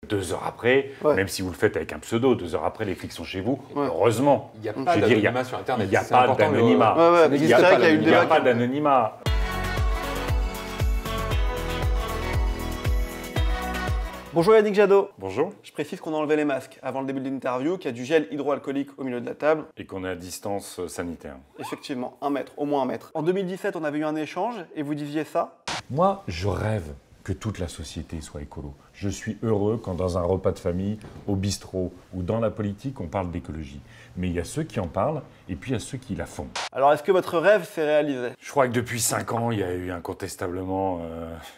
2 heures après, même si vous le faites avec un pseudo, 2 heures après, les flics sont chez vous. Heureusement. Il n'y a pas d'anonymat sur Internet. Il n'y a pas d'anonymat. Il n'y a pas d'anonymat. Bonjour Yannick Jadot. Bonjour. Je précise qu'on a enlevé les masques avant le début de l'interview, qu'il y a du gel hydroalcoolique au milieu de la table. Et qu'on est à distance sanitaire. Effectivement, 1 mètre, au moins 1 mètre. En 2017, on avait eu un échange et vous disiez ça. Moi, je rêve que toute la société soit écolo. Je suis heureux quand dans un repas de famille, au bistrot ou dans la politique, on parle d'écologie. Mais il y a ceux qui en parlent et puis il y a ceux qui la font. Alors, est-ce que votre rêve s'est réalisé? Je crois que depuis 5 ans, il y a eu incontestablement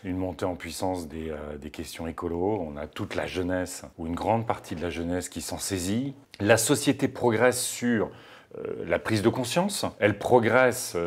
une montée en puissance des questions écolo. On a toute la jeunesse, ou une grande partie de la jeunesse qui s'en saisit. La société progresse sur la prise de conscience, elle progresse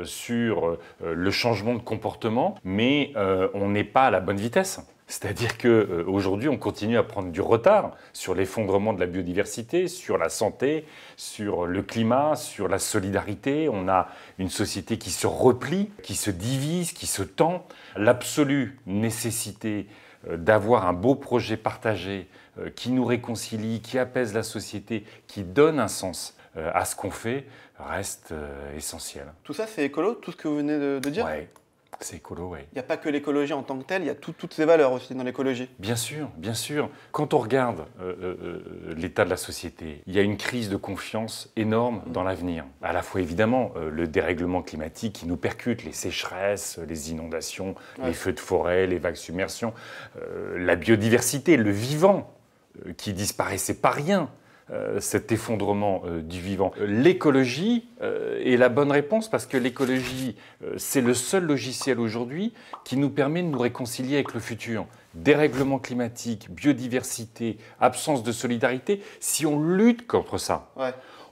sur le changement de comportement, mais on n'est pas à la bonne vitesse. C'est-à-dire qu'aujourd'hui, on continue à prendre du retard sur l'effondrement de la biodiversité, sur la santé, sur le climat, sur la solidarité. On a une société qui se replie, qui se divise, qui se tend. L'absolue nécessité d'avoir un beau projet partagé qui nous réconcilie, qui apaise la société, qui donne un sens à ce qu'on fait, reste essentiel. Tout ça, c'est écolo, tout ce que vous venez de dire? Ouais. C'est écolo, oui. Il n'y a pas que l'écologie en tant que telle, il y a toutes ces valeurs aussi dans l'écologie. Bien sûr, bien sûr. Quand on regarde l'état de la société, il y a une crise de confiance énorme dans l'avenir. À la fois, évidemment, le dérèglement climatique qui nous percute, les sécheresses, les inondations, les feux de forêt, les vagues submersions, la biodiversité, le vivant qui disparaissait pas rien. Cet effondrement du vivant. L'écologie est la bonne réponse parce que l'écologie, c'est le seul logiciel aujourd'hui qui nous permet de nous réconcilier avec le futur. Dérèglement climatique, biodiversité, absence de solidarité, si on lutte contre ça,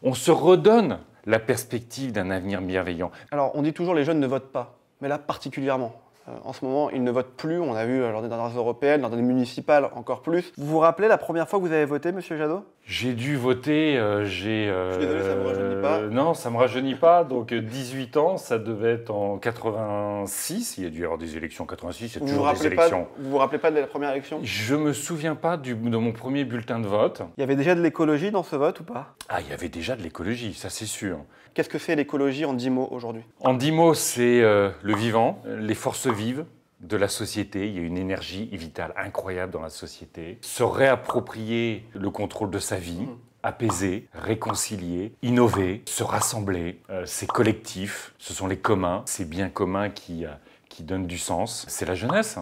on se redonne la perspective d'un avenir bienveillant. Alors, on dit toujours les jeunes ne votent pas, mais là particulièrement. En ce moment, ils ne votent plus, on a vu lors des dernières européennes, lors des municipales encore plus. Vous vous rappelez la première fois que vous avez voté, monsieur Jadot? J'ai dû voter, Je suis désolé, ça ne me rajeunit pas. Non, ça ne me rajeunit pas, donc 18 ans, ça devait être en 86, il y a dû y avoir des élections en 86, il y a toujours des élections. Vous vous rappelez pas de la première élection? Je ne me souviens pas de mon premier bulletin de vote. Il y avait déjà de l'écologie dans ce vote ou pas? Ah, il y avait déjà de l'écologie, ça c'est sûr. Qu'est-ce que c'est l'écologie en 10 mots aujourd'hui? En 10 mots, c'est le vivant, les forces vives de la société. Il y a une énergie vitale incroyable dans la société. Se réapproprier le contrôle de sa vie, apaiser, réconcilier, innover, se rassembler. C'est collectif, ce sont les communs, ces biens communs qui donnent du sens. C'est la jeunesse.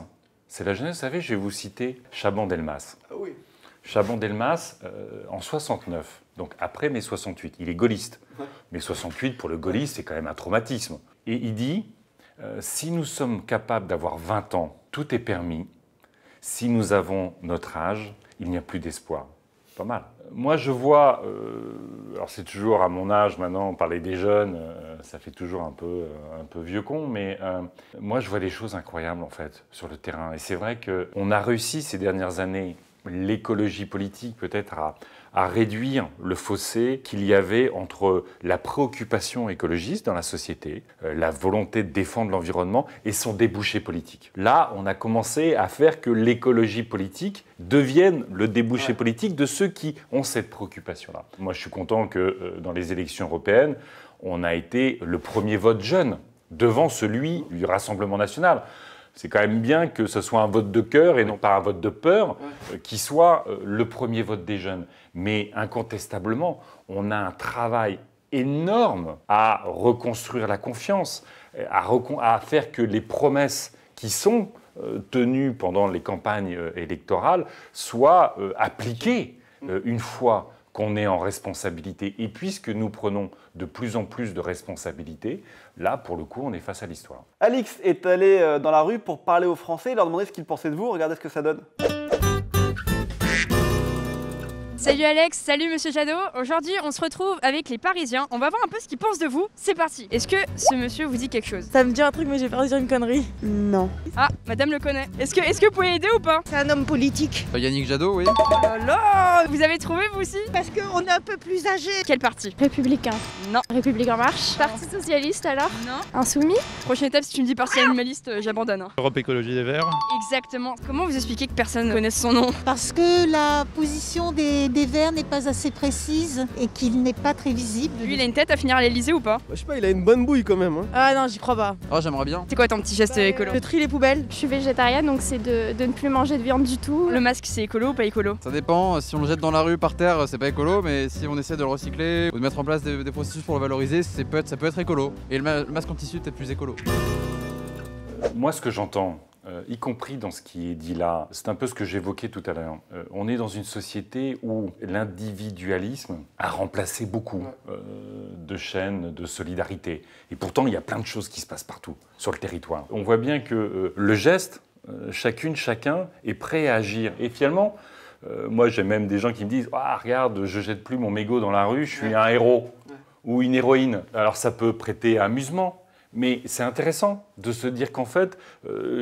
C'est la jeunesse, vous savez, je vais vous citer Chaban-Delmas. Ah oui. Chaban-Delmas, en 69, donc après mai 68, il est gaulliste. Mai 68, pour le gaulliste, c'est quand même un traumatisme. Et il dit, si nous sommes capables d'avoir 20 ans, tout est permis. Si nous avons notre âge, il n'y a plus d'espoir. Pas mal. Moi, je vois, alors c'est toujours à mon âge maintenant, parler des jeunes, ça fait toujours un peu vieux con, mais moi, je vois des choses incroyables en fait sur le terrain. Et c'est vrai qu'on a réussi ces dernières années, l'écologie politique peut-être à réduire le fossé qu'il y avait entre la préoccupation écologiste dans la société, la volonté de défendre l'environnement et son débouché politique. Là, on a commencé à faire que l'écologie politique devienne le débouché politique de ceux qui ont cette préoccupation-là. Moi, je suis content que dans les élections européennes, on a été le premier vote jeune devant celui du Rassemblement national. C'est quand même bien que ce soit un vote de cœur et non pas un vote de peur qui soit le premier vote des jeunes. Mais incontestablement, on a un travail énorme à reconstruire la confiance, à faire que les promesses qui sont tenues pendant les campagnes électorales soient appliquées une fois qu'on est en responsabilité. Et puisque nous prenons de plus en plus de responsabilités, là, pour le coup, on est face à l'histoire. Alix est allé dans la rue pour parler aux Français et leur demander ce qu'ils pensaient de vous. Regardez ce que ça donne. Salut Alex, salut Monsieur Jadot. Aujourd'hui, on se retrouve avec les Parisiens. On va voir un peu ce qu'ils pensent de vous. C'est parti. Est-ce que ce monsieur vous dit quelque chose? Ça me dit un truc, mais j'ai peur de dire une connerie. Non. Ah, madame le connaît. Est-ce que vous pouvez aider ou pas? C'est un homme politique. Yannick Jadot, oui. Oh là là, vous avez trouvé vous aussi? Parce qu'on est un peu plus âgé. Quel parti? Républicain. Non. République en marche. Parti socialiste alors? Non. Insoumis? Prochaine étape, si tu me dis parti animaliste, j'abandonne. Hein. Europe Écologie Les Verts. Exactement. Comment vous expliquez que personne ne connaisse son nom? Parce que la position des Verts n'est pas assez précise et qu'il n'est pas très visible. Lui, il a une tête à finir à l'Elysée ou pas? Je sais pas, il a une bonne bouille quand même. Hein. Ah non, j'y crois pas. Oh, j'aimerais bien. C'est quoi ton petit geste écolo? Je trie les poubelles. Je suis végétarienne donc c'est de ne plus manger de viande du tout. Le masque, c'est écolo ou pas écolo? Ça dépend, si on le jette dans la rue par terre, c'est pas écolo, mais si on essaie de le recycler ou de mettre en place des processus pour le valoriser, ça peut être écolo. Et le masque en tissu est peut-être plus écolo. Moi, ce que j'entends, y compris dans ce qui est dit là, c'est un peu ce que j'évoquais tout à l'heure. On est dans une société où l'individualisme a remplacé beaucoup de chaînes de solidarité. Et pourtant, il y a plein de choses qui se passent partout sur le territoire. On voit bien que le geste, chacune, chacun est prêt à agir. Et finalement, moi, j'ai même des gens qui me disent « Ah, regarde, je jette plus mon mégot dans la rue, je suis un héros ou une héroïne. » Alors, ça peut prêter à amusement. Mais c'est intéressant de se dire qu'en fait,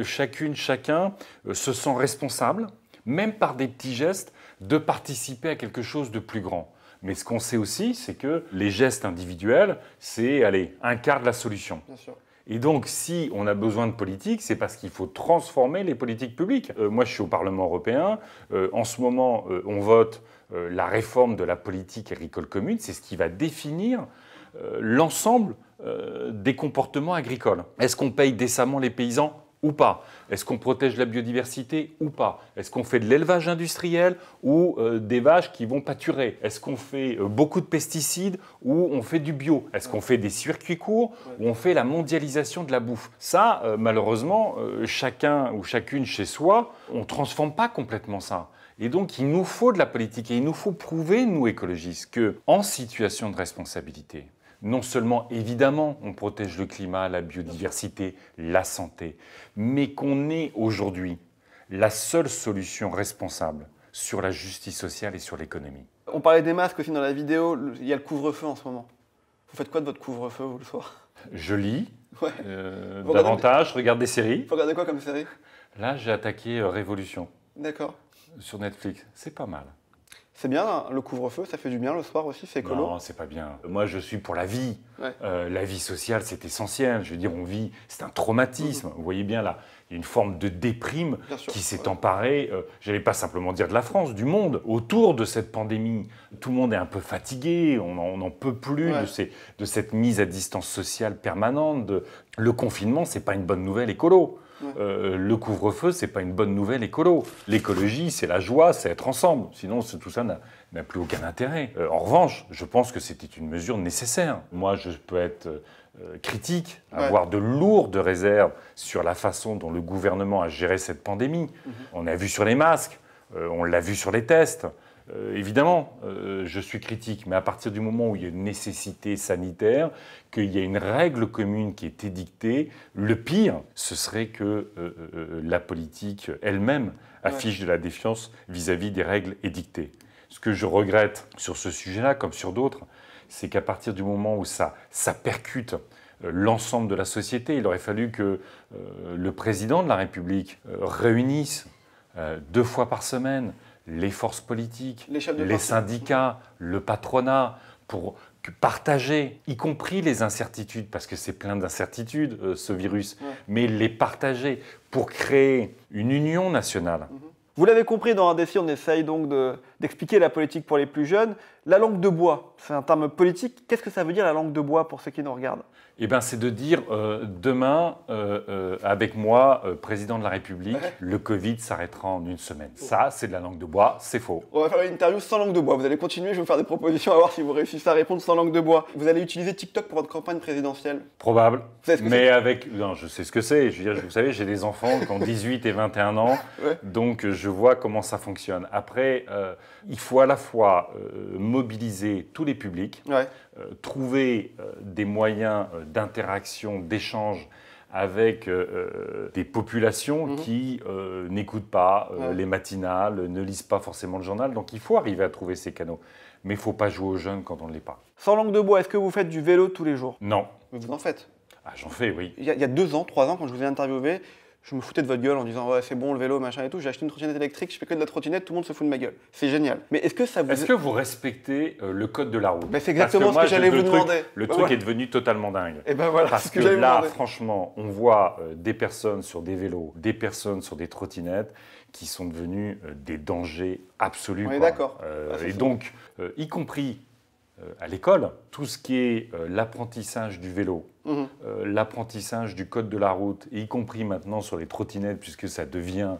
chacune, chacun se sent responsable, même par des petits gestes, de participer à quelque chose de plus grand. Mais ce qu'on sait aussi, c'est que les gestes individuels, c'est, allez, un quart de la solution. Bien sûr. Et donc, si on a besoin de politique, c'est parce qu'il faut transformer les politiques publiques. Moi, je suis au Parlement européen. En ce moment, on vote la réforme de la politique agricole commune. C'est ce qui va définir l'ensemble des comportements agricoles. Est-ce qu'on paye décemment les paysans ou pas? Est-ce qu'on protège la biodiversité ou pas? Est-ce qu'on fait de l'élevage industriel ou des vaches qui vont pâturer? Est-ce qu'on fait beaucoup de pesticides ou on fait du bio? Est-ce qu'on fait des circuits courts ou on fait la mondialisation de la bouffe? Ça, malheureusement, chacun ou chacune chez soi, on ne transforme pas complètement ça. Et donc, il nous faut de la politique et il nous faut prouver, nous écologistes, qu'en situation de responsabilité, non seulement, évidemment, on protège le climat, la biodiversité, la santé, mais qu'on est aujourd'hui la seule solution responsable sur la justice sociale et sur l'économie. On parlait des masques aussi dans la vidéo, il y a le couvre-feu en ce moment. Vous faites quoi de votre couvre-feu, vous, le soir? Je lis Ouais. davantage, je regarde des séries. Vous regardez quoi comme série? Là, j'ai attaqué Révolution D'accord. sur Netflix. C'est pas mal. C'est bien, hein, le couvre-feu, ça fait du bien le soir aussi, c'est écolo. Non, c'est pas bien. Moi, je suis pour la vie. Ouais. La vie sociale, c'est essentiel. Je veux dire, on vit, c'est un traumatisme. Vous voyez bien là, il y a une forme de déprime qui s'est emparée, j'allais pas simplement dire de la France, du monde, autour de cette pandémie. Tout le monde est un peu fatigué, on n'en peut plus de cette mise à distance sociale permanente. Le confinement, c'est pas une bonne nouvelle écolo. Le couvre-feu, c'est pas une bonne nouvelle écolo. L'écologie, c'est la joie, c'est être ensemble. Sinon, tout ça n'a plus aucun intérêt. En revanche, je pense que c'était une mesure nécessaire. Moi, je peux être critique, avoir de lourdes réserves sur la façon dont le gouvernement a géré cette pandémie. On a vu sur les masques, on l'a vu sur les tests. Évidemment, je suis critique, mais à partir du moment où il y a une nécessité sanitaire, qu'il y a une règle commune qui est édictée, le pire, ce serait que la politique elle-même affiche de la défiance vis-à-vis des règles édictées. Ce que je regrette sur ce sujet-là, comme sur d'autres, c'est qu'à partir du moment où ça percute l'ensemble de la société, il aurait fallu que le président de la République réunisse 2 fois par semaine les forces politiques, les syndicats, le patronat, pour partager, y compris les incertitudes, parce que c'est plein d'incertitudes, ce virus, mais les partager pour créer une union nationale. Vous l'avez compris, dans un défi, on essaye donc d'expliquer la politique pour les plus jeunes. La langue de bois, c'est un terme politique. Qu'est-ce que ça veut dire la langue de bois pour ceux qui nous regardent? Eh bien, c'est de dire demain, avec moi, président de la République, le Covid s'arrêtera en 1 semaine. Ça, c'est de la langue de bois, c'est faux. On va faire une interview sans langue de bois. Vous allez continuer, je vais vous faire des propositions à voir si vous réussissez à répondre sans langue de bois. Vous allez utiliser TikTok pour votre campagne présidentielle? Probable. Vous savez ce que mais avec... Non, je sais ce que c'est. Je veux dire, vous savez, j'ai des enfants qui ont 18 et 21 ans, donc je vois comment ça fonctionne. Après, il faut à la fois mobiliser tous les publics, trouver des moyens d'interaction, d'échange avec des populations qui n'écoutent pas les matinales, ne lisent pas forcément le journal. Donc il faut arriver à trouver ces canaux. Mais il ne faut pas jouer aux jeunes quand on ne l'est pas. Sans langue de bois, est-ce que vous faites du vélo tous les jours? Non. Mais vous en faites. Ah, j'en fais, oui. Il y a 2 ans, 3 ans, quand je vous ai interviewé, je me foutais de votre gueule en disant ouais, c'est bon le vélo, machin et tout. J'ai acheté une trottinette électrique, je fais que de la trottinette, tout le monde se fout de ma gueule. C'est génial. Mais est-ce que ça vous... Est-ce que vous respectez le code de la route? C'est exactement ce que j'allais vous demander. Le truc est devenu totalement dingue. Et ben voilà, parce que là, franchement, on voit des personnes sur des vélos, des personnes sur des trottinettes qui sont devenues des dangers absolus. On est d'accord. Et donc, y compris à l'école, tout ce qui est l'apprentissage du vélo, l'apprentissage du code de la route, y compris maintenant sur les trottinettes, puisque ça devient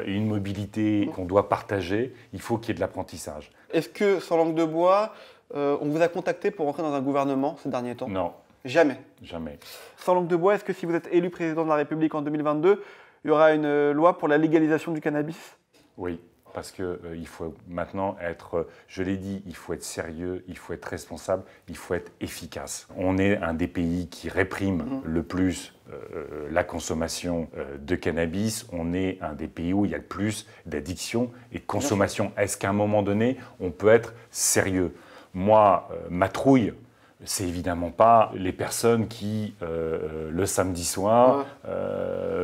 une mobilité qu'on doit partager, il faut qu'il y ait de l'apprentissage. Est-ce que, sans langue de bois, on vous a contacté pour entrer dans un gouvernement ces derniers temps? Non. Jamais? Jamais. Sans langue de bois, est-ce que si vous êtes élu président de la République en 2022, il y aura une loi pour la légalisation du cannabis? Oui. Parce qu'il faut maintenant être, je l'ai dit, il faut être sérieux, il faut être responsable, il faut être efficace. On est un des pays qui réprime le plus la consommation de cannabis. On est un des pays où il y a le plus d'addiction et de consommation. Est-ce qu'à un moment donné, on peut être sérieux? Moi, ma trouille, c'est évidemment pas les personnes qui, le samedi soir,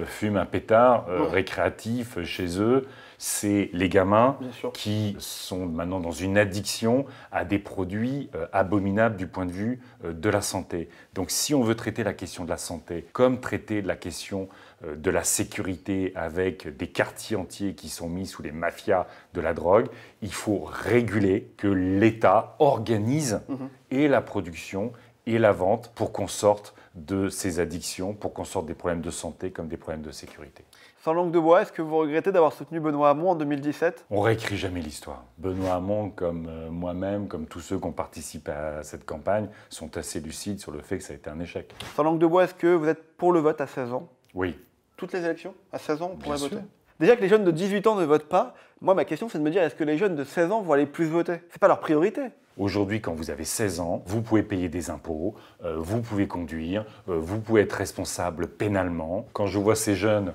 fument un pétard récréatif chez eux. C'est les gamins qui sont maintenant dans une addiction à des produits abominables du point de vue de la santé. Donc si on veut traiter la question de la santé, comme traiter la question de la sécurité avec des quartiers entiers qui sont mis sous les mafias de la drogue, il faut réguler, que l'État organise et la production et la vente pour qu'on sorte de ces addictions, pour qu'on sorte des problèmes de santé comme des problèmes de sécurité. Sans langue de bois, est-ce que vous regrettez d'avoir soutenu Benoît Hamon en 2017? On réécrit jamais l'histoire. Benoît Hamon, comme moi-même, comme tous ceux qui ont participé à cette campagne, sont assez lucides sur le fait que ça a été un échec. Sans langue de bois, est-ce que vous êtes pour le vote à 16 ans? Oui. Toutes les élections? À 16 ans, on pourrait voter? sûr. Déjà que les jeunes de 18 ans ne votent pas, moi ma question c'est de me dire est-ce que les jeunes de 16 ans vont aller plus voter? C'est pas leur priorité. Aujourd'hui, quand vous avez 16 ans, vous pouvez payer des impôts, vous pouvez conduire, vous pouvez être responsable pénalement. Quand je vois ces jeunes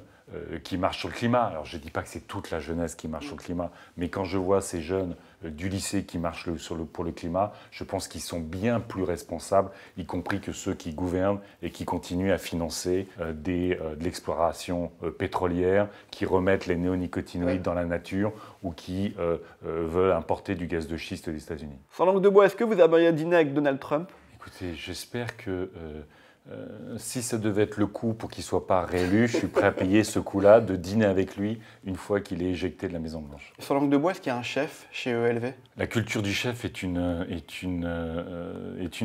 qui marchent sur le climat, alors je ne dis pas que c'est toute la jeunesse qui marche sur le climat, mais quand je vois ces jeunes du lycée qui marchent pour le climat, je pense qu'ils sont bien plus responsables, y compris que ceux qui gouvernent et qui continuent à financer de l'exploration pétrolière, qui remettent les néonicotinoïdes dans la nature ou qui veulent importer du gaz de schiste des États-Unis. Sans langue de bois, est-ce que vous aimeriez dîner avec Donald Trump? Écoutez, j'espère que si ça devait être le coup pour qu'il ne soit pas réélu, je suis prêt à payer ce coup-là de dîner avec lui une fois qu'il est éjecté de la Maison-Blanche. Sans langue de bois, est-ce qu'il y a un chef chez ELV? La culture du chef est une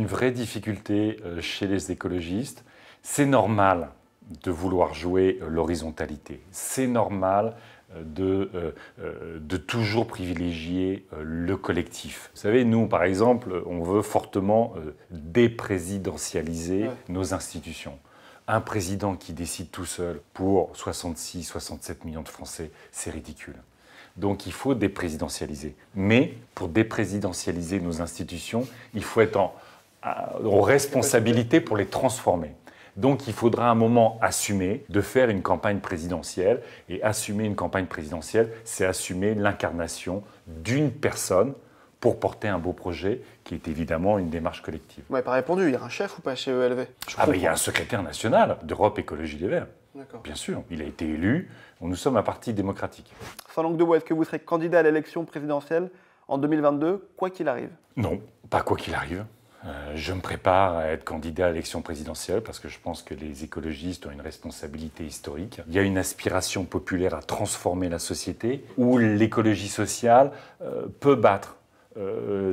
vraie difficulté chez les écologistes. C'est normal de vouloir jouer l'horizontalité. C'est normal de toujours privilégier le collectif. Vous savez, nous, par exemple, on veut fortement déprésidentialiser nos institutions. Un président qui décide tout seul pour 66, 67 millions de Français, c'est ridicule. Donc il faut déprésidentialiser. Mais pour déprésidentialiser nos institutions, il faut être en responsabilité pour les transformer. Donc il faudra à un moment assumer de faire une campagne présidentielle. Et assumer une campagne présidentielle, c'est assumer l'incarnation d'une personne pour porter un beau projet qui est évidemment une démarche collective. Vous m'avez pas répondu, il y a un chef ou pas chez ELV? Il y a un secrétaire national d'Europe Écologie Les Verts. Bien sûr, il a été élu. Nous sommes un parti démocratique. Sans langue de bois, est-ce que vous serez candidat à l'élection présidentielle en 2022, quoi qu'il arrive? Non, pas quoi qu'il arrive. Je me prépare à être candidat à l'élection présidentielle parce que je pense que les écologistes ont une responsabilité historique. Il y a une aspiration populaire à transformer la société où l'écologie sociale peut battre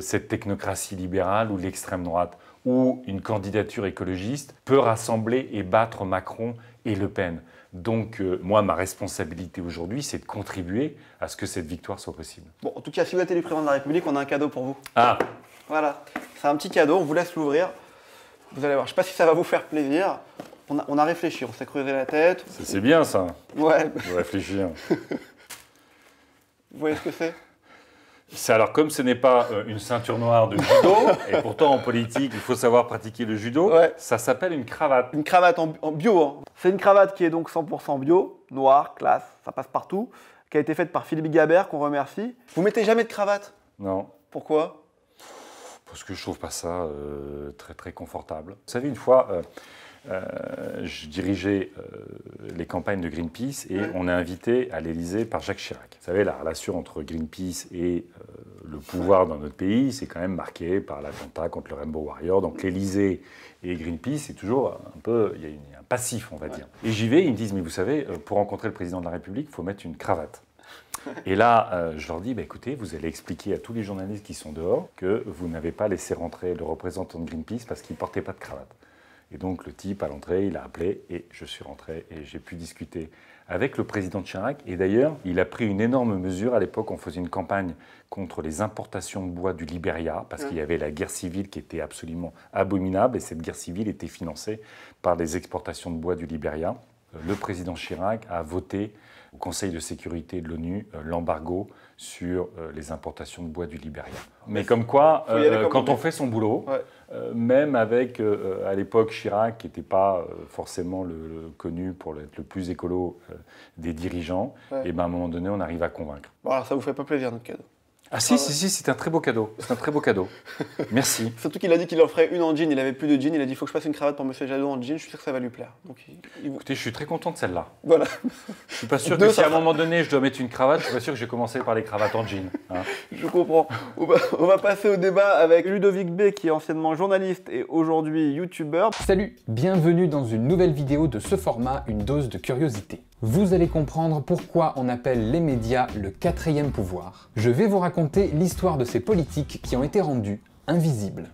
cette technocratie libérale ou l'extrême droite, où une candidature écologiste peut rassembler et battre Macron et Le Pen. Donc moi, ma responsabilité aujourd'hui, c'est de contribuer à ce que cette victoire soit possible. Bon, en tout cas, si vous êtes élu président de la République, on a un cadeau pour vous. Ah! Voilà, c'est un petit cadeau, on vous laisse l'ouvrir. Vous allez voir, je ne sais pas si ça va vous faire plaisir. On a réfléchi, on s'est creusé la tête. C'est bien ça. Ouais. De réfléchir. Vous voyez ce que c'est? Alors, comme ce n'est pas une ceinture noire de judo, et pourtant en politique, il faut savoir pratiquer le judo, ça s'appelle une cravate. Une cravate en bio. Hein. C'est une cravate qui est donc 100% bio, noire, classe, ça passe partout, qui a été faite par Philippe Gabert, qu'on remercie. Vous mettez jamais de cravate? Non. Pourquoi? Parce que je trouve pas ça très très confortable. Vous savez, une fois, je dirigeais les campagnes de Greenpeace et on est invité à l'Élysée par Jacques Chirac. Vous savez, la relation entre Greenpeace et le pouvoir dans notre pays, c'est quand même marqué par l'attentat contre le Rainbow Warrior. Donc l'Élysée et Greenpeace, c'est toujours un peu, il y a un passif, on va dire. Et j'y vais, ils me disent, mais vous savez, pour rencontrer le président de la République, il faut mettre une cravate. Et là, je leur dis, bah, écoutez, vous allez expliquer à tous les journalistes qui sont dehors que vous n'avez pas laissé rentrer le représentant de Greenpeace parce qu'il ne portait pas de cravate. Et donc le type, à l'entrée, il a appelé et je suis rentré et j'ai pu discuter avec le président Chirac. Et d'ailleurs, il a pris une énorme mesure. À l'époque, on faisait une campagne contre les importations de bois du Libéria parce qu'il y avait la guerre civile qui était absolument abominable et cette guerre civile était financée par les exportations de bois du Libéria. Le président Chirac a voté au Conseil de sécurité de l'ONU l'embargo sur les importations de bois du Libéria. Mais comme quoi, quand on fait son boulot, même avec, à l'époque, Chirac, qui n'était pas forcément connu pour être le plus écolo des dirigeants, et ben, à un moment donné, on arrive à convaincre. Bon, alors ça vous fait pas plaisir, notre cadeau? Ah si, c'est un très beau cadeau. C'est un très beau cadeau. Merci. Surtout qu'il a dit qu'il en ferait une en jean, il avait plus de jean, il a dit il faut que je fasse une cravate pour Monsieur Jadot en jean, je suis sûr que ça va lui plaire. Donc, Écoutez, je suis très content de celle-là. Voilà. Je suis pas sûr que si à un moment donné je dois mettre une cravate, je suis pas sûr que j'ai commencé par les cravates en jean. Hein. Je comprends. On va passer au débat avec Ludovic B, qui est anciennement journaliste et aujourd'hui youtubeur. Salut, bienvenue dans une nouvelle vidéo de ce format, une dose de curiosité. Vous allez comprendre pourquoi on appelle les médias le quatrième pouvoir. Je vais vous raconter l'histoire de ces politiques qui ont été rendus invisibles.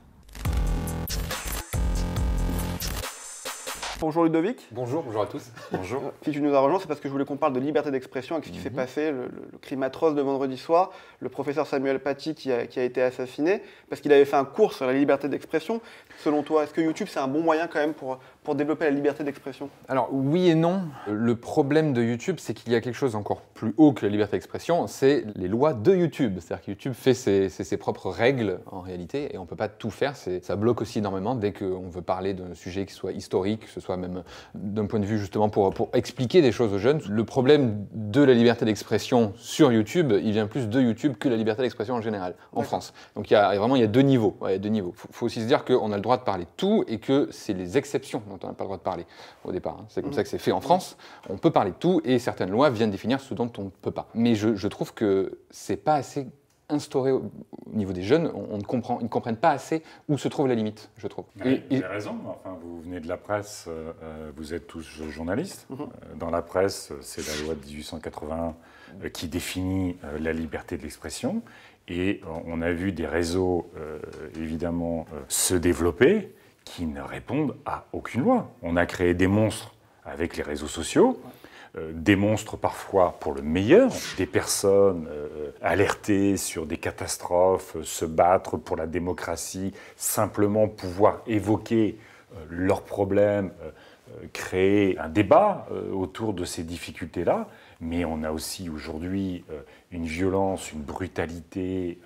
Bonjour Ludovic. Bonjour à tous. Bonjour. Si tu nous as rejoint, c'est parce que je voulais qu'on parle de liberté d'expression avec ce qui s'est passé, le crime atroce de vendredi soir, le professeur Samuel Paty qui a été assassiné, parce qu'il avait fait un cours sur la liberté d'expression. Selon toi, est-ce que YouTube c'est un bon moyen quand même pour développer la liberté d'expression? Alors oui et non. Le problème de YouTube, c'est qu'il y a quelque chose encore plus haut que la liberté d'expression, c'est les lois de YouTube. C'est-à-dire que YouTube fait ses propres règles en réalité et on ne peut pas tout faire. Ça bloque aussi énormément dès qu'on veut parler d'un sujet qui soit historique, que ce soit même d'un point de vue justement pour expliquer des choses aux jeunes. Le problème de la liberté d'expression sur YouTube, il vient plus de YouTube que la liberté d'expression en général en France. Donc il y a deux niveaux. Il faut aussi se dire qu'on a le droit de parler de tout et que c'est les exceptions dont on n'a pas le droit de parler au départ. Hein. C'est comme ça que c'est fait en France. On peut parler de tout et certaines lois viennent définir ce dont on ne peut pas. Mais je trouve que c'est pas assez instauré au niveau des jeunes. Ils ne comprennent pas assez où se trouve la limite, je trouve. Vous avez raison. Enfin, vous venez de la presse, vous êtes tous journalistes. Dans la presse, c'est la loi de 1881 qui définit la liberté de l'expression. Et on a vu des réseaux, évidemment, se développer qui ne répondent à aucune loi. On a créé des monstres avec les réseaux sociaux, des monstres parfois pour le meilleur, des personnes alertées sur des catastrophes, se battre pour la démocratie, simplement pouvoir évoquer leurs problèmes, créer un débat autour de ces difficultés-là. Mais on a aussi aujourd'hui une violence, une brutalité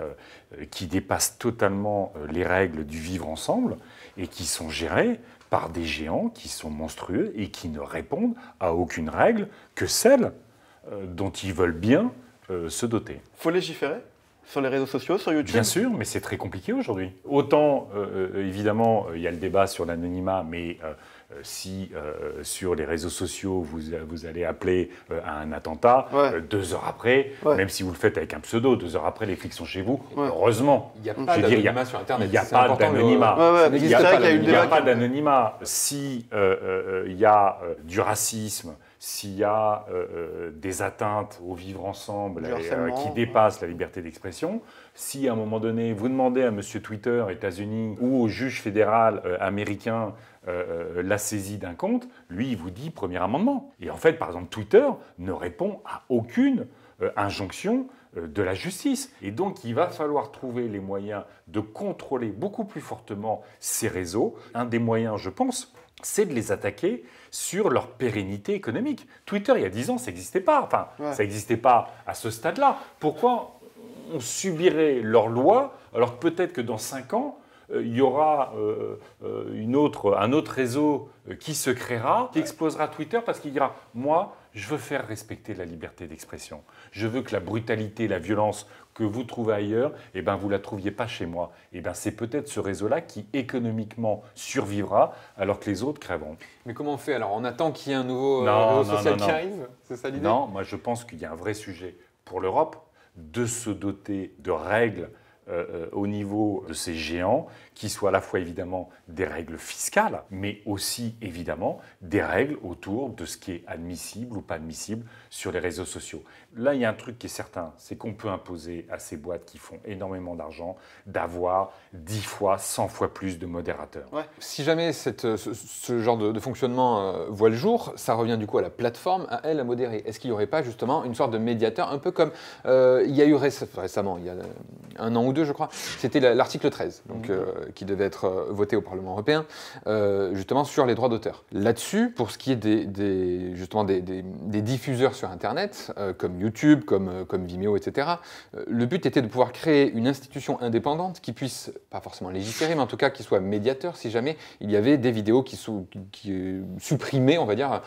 qui dépasse totalement les règles du vivre ensemble et qui sont gérées par des géants qui sont monstrueux et qui ne répondent à aucune règle que celle dont ils veulent bien se doter. Il faut légiférer sur les réseaux sociaux, sur YouTube? Bien sûr, mais c'est très compliqué aujourd'hui. Autant, évidemment, il y a le débat sur l'anonymat, mais si sur les réseaux sociaux, vous allez appeler à un attentat, 2 heures après, même si vous le faites avec un pseudo, 2 heures après, les flics sont chez vous, heureusement. Il n'y a pas d'anonymat sur Internet. Il n'y a pas d'anonymat. Il n'y a pas d'anonymat. Si il y a du racisme, s'il y a des atteintes au vivre ensemble qui dépassent la liberté d'expression, si à un moment donné, vous demandez à M. Twitter, États-Unis, ou au juge fédéral américain la saisie d'un compte, lui, il vous dit premier amendement. Et en fait, par exemple, Twitter ne répond à aucune injonction de la justice. Et donc, il va falloir trouver les moyens de contrôler beaucoup plus fortement ces réseaux. Un des moyens, je pense, c'est de les attaquer sur leur pérennité économique. Twitter, il y a 10 ans, ça n'existait pas. Enfin, ça n'existait pas à ce stade-là. Pourquoi on subirait leurs lois, alors que peut-être que dans 5 ans, il y aura un autre réseau qui se créera, qui explosera Twitter parce qu'il dira « Moi, je veux faire respecter la liberté d'expression. Je veux que la brutalité, la violence que vous trouvez ailleurs, eh ben, vous ne la trouviez pas chez moi. » Eh ben, c'est peut-être ce réseau-là qui économiquement survivra alors que les autres crèveront. Mais comment on fait alors? On attend qu'il y ait un nouveau réseau social qui arrive? C'est ça l'idée? Non, moi je pense qu'il y a un vrai sujet pour l'Europe de se doter de règles au niveau de ces géants, qui soient à la fois évidemment des règles fiscales, mais aussi évidemment des règles autour de ce qui est admissible ou pas admissible sur les réseaux sociaux. Là, il y a un truc qui est certain, c'est qu'on peut imposer à ces boîtes qui font énormément d'argent d'avoir 10 fois, 100 fois plus de modérateurs. Ouais. Si jamais ce genre de fonctionnement voit le jour, ça revient du coup à la plateforme, à elle à modérer. Est-ce qu'il n'y aurait pas justement une sorte de médiateur, un peu comme il y a eu récemment, il y a 1 an ou 2 je crois, c'était l'article 13, donc, qui devait être voté au Parlement européen, justement sur les droits d'auteur. Là-dessus, pour ce qui est des diffuseurs sur Internet, comme YouTube, comme Vimeo, etc., le but était de pouvoir créer une institution indépendante qui puisse, pas forcément légiférer, mais en tout cas qui soit médiateur si jamais il y avait des vidéos qui supprimées, on va dire,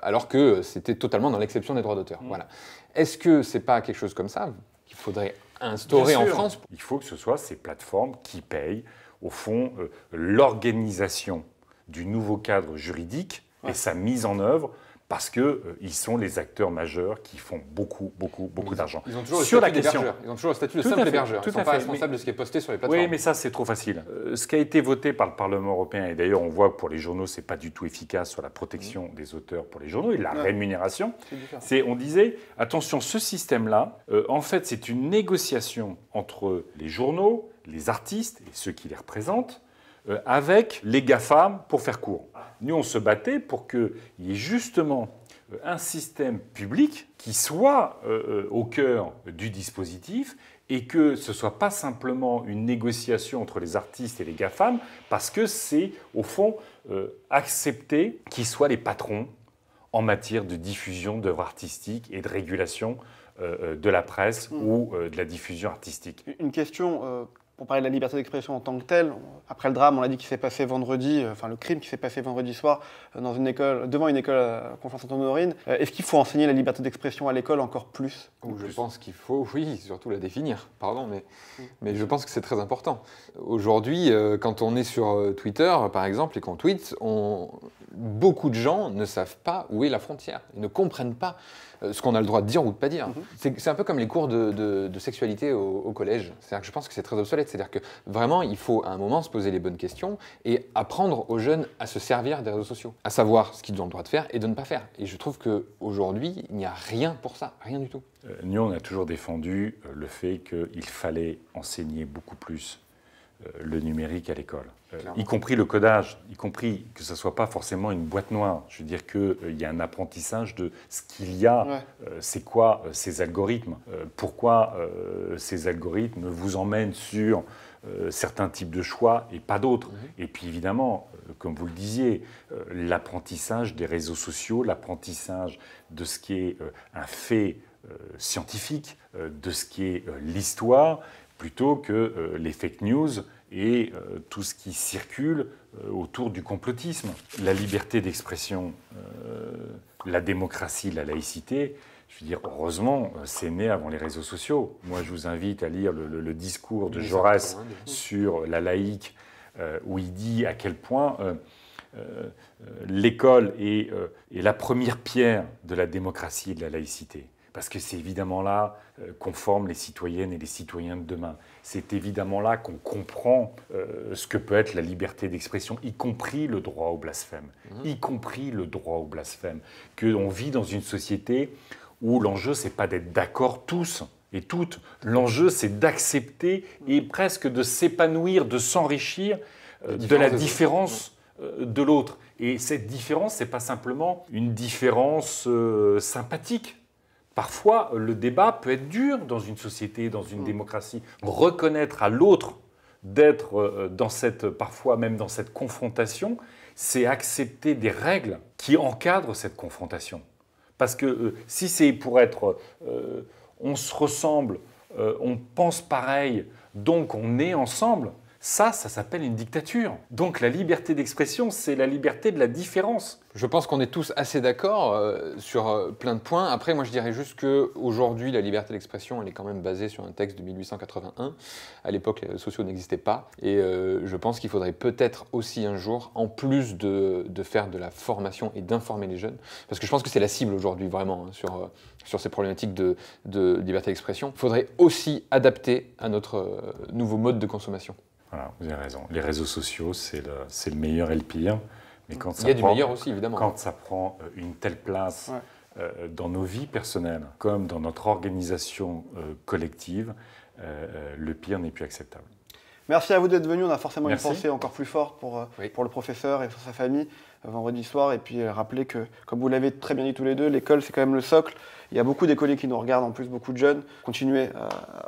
alors que c'était totalement dans l'exception des droits d'auteur. Voilà. Est-ce que c'est pas quelque chose comme ça qu'il faudrait instaurer en France? Il faut que ce soit ces plateformes qui payent, au fond, l'organisation du nouveau cadre juridique et sa mise en œuvre, parce qu'ils sont les acteurs majeurs qui font beaucoup d'argent. Ils ont toujours sur le statut d'hébergeur. Ils ont toujours le statut de simple hébergeur. Ils ne sont pas responsables de ce qui est posté sur les plateformes. Oui, mais ça, c'est trop facile. Ce qui a été voté par le Parlement européen, et d'ailleurs, on voit que pour les journaux, ce n'est pas du tout efficace sur la protection des auteurs pour les journaux et la rémunération. On disait, attention, ce système-là, en fait, c'est une négociation entre les journaux, les artistes et ceux qui les représentent, avec les GAFAM pour faire court. Nous, on se battait pour qu'il y ait justement un système public qui soit au cœur du dispositif et que ce ne soit pas simplement une négociation entre les artistes et les GAFAM, parce que c'est, au fond, accepter qu'ils soient les patrons en matière de diffusion d'œuvres artistiques et de régulation de la presse ou de la diffusion artistique. Une question... pour parler de la liberté d'expression en tant que telle, après le drame, on l'a dit, qui s'est passé vendredi, enfin le crime qui s'est passé vendredi soir devant une école à Conflans-Sainte-Honorine, est-ce qu'il faut enseigner la liberté d'expression à l'école encore plus? Je pense qu'il faut, oui, surtout la définir, pardon, mais je pense que c'est très important. Aujourd'hui, quand on est sur Twitter, par exemple, et qu'on tweet, beaucoup de gens ne savent pas où est la frontière, ils ne comprennent pas ce qu'on a le droit de dire ou de ne pas dire. C'est un peu comme les cours de sexualité au collège. C'est-à-dire que je pense que c'est très obsolète. C'est-à-dire que vraiment, il faut à un moment se poser les bonnes questions et apprendre aux jeunes à se servir des réseaux sociaux, à savoir ce qu'ils ont le droit de faire et de ne pas faire. Et je trouve qu'aujourd'hui, il n'y a rien pour ça, rien du tout. Nous, on a toujours défendu le fait qu'il fallait enseigner beaucoup plus le numérique à l'école, y compris le codage, y compris que ce ne soit pas forcément une boîte noire. Je veux dire qu'il y a un apprentissage de ce qu'il y a, c'est quoi ces algorithmes, pourquoi ces algorithmes vous emmènent sur certains types de choix et pas d'autres. Et puis évidemment, comme vous le disiez, l'apprentissage des réseaux sociaux, l'apprentissage de ce qui est un fait scientifique, de ce qui est l'histoire, plutôt que les fake news et tout ce qui circule autour du complotisme. La liberté d'expression, la démocratie, la laïcité, je veux dire, heureusement, c'est né avant les réseaux sociaux. Moi, je vous invite à lire le discours de Jaurès sur la laïque, où il dit à quel point l'école est la première pierre de la démocratie et de la laïcité. Parce que c'est évidemment là qu'on forme les citoyennes et les citoyens de demain. C'est évidemment là qu'on comprend ce que peut être la liberté d'expression, y compris le droit au blasphème. Y compris le droit au blasphème. Qu'on vit dans une société où l'enjeu, c'est pas d'être d'accord tous et toutes. L'enjeu, c'est d'accepter et presque de s'épanouir, de s'enrichir de la différence de l'autre. Et cette différence, c'est pas simplement une différence sympathique. Parfois, le débat peut être dur dans une société, dans une démocratie. Reconnaître à l'autre d'être parfois même dans cette confrontation, c'est accepter des règles qui encadrent cette confrontation. Parce que si c'est pour être on se ressemble, on pense pareil, donc on est ensemble, ça s'appelle une dictature. Donc la liberté d'expression, c'est la liberté de la différence. Je pense qu'on est tous assez d'accord sur plein de points. Après, moi, je dirais juste qu'aujourd'hui, la liberté d'expression, elle est quand même basée sur un texte de 1881. À l'époque, les réseaux sociaux n'existaient pas. Et je pense qu'il faudrait peut-être aussi un jour, en plus de faire de la formation et d'informer les jeunes, parce que je pense que c'est la cible aujourd'hui, vraiment, hein, sur ces problématiques de liberté d'expression, il faudrait aussi adapter à notre nouveau mode de consommation. Voilà, vous avez raison. Les réseaux sociaux, c'est le meilleur et le pire. Mais quand il y a du meilleur aussi, évidemment. Quand ça prend une telle place dans nos vies personnelles, comme dans notre organisation collective, le pire n'est plus acceptable. Merci à vous d'être venus. On a forcément Merci. une pensée encore plus forte pour le professeur et pour sa famille vendredi soir. Et puis rappeler que, comme vous l'avez très bien dit tous les deux, l'école, c'est quand même le socle. Il y a beaucoup d'écoliers qui nous regardent, en plus beaucoup de jeunes. Continuez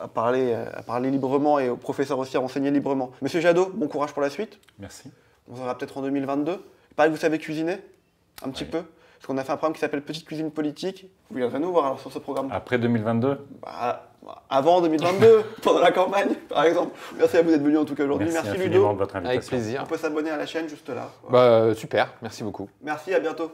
à parler librement et aux professeurs aussi à enseigner librement. Monsieur Jadot, bon courage pour la suite. Merci. On se verra peut-être en 2022. Il paraît que vous savez cuisiner un petit peu. Parce qu'on a fait un programme qui s'appelle Petite Cuisine Politique. Vous viendrez nous voir alors sur ce programme. Après 2022 ? Avant 2022, pendant la campagne, par exemple. Merci à vous d'être venu en tout cas aujourd'hui. Merci Ludo. infiniment de votre invitation. Avec plaisir. On peut s'abonner à la chaîne juste là. Bah, super, merci beaucoup. Merci, à bientôt.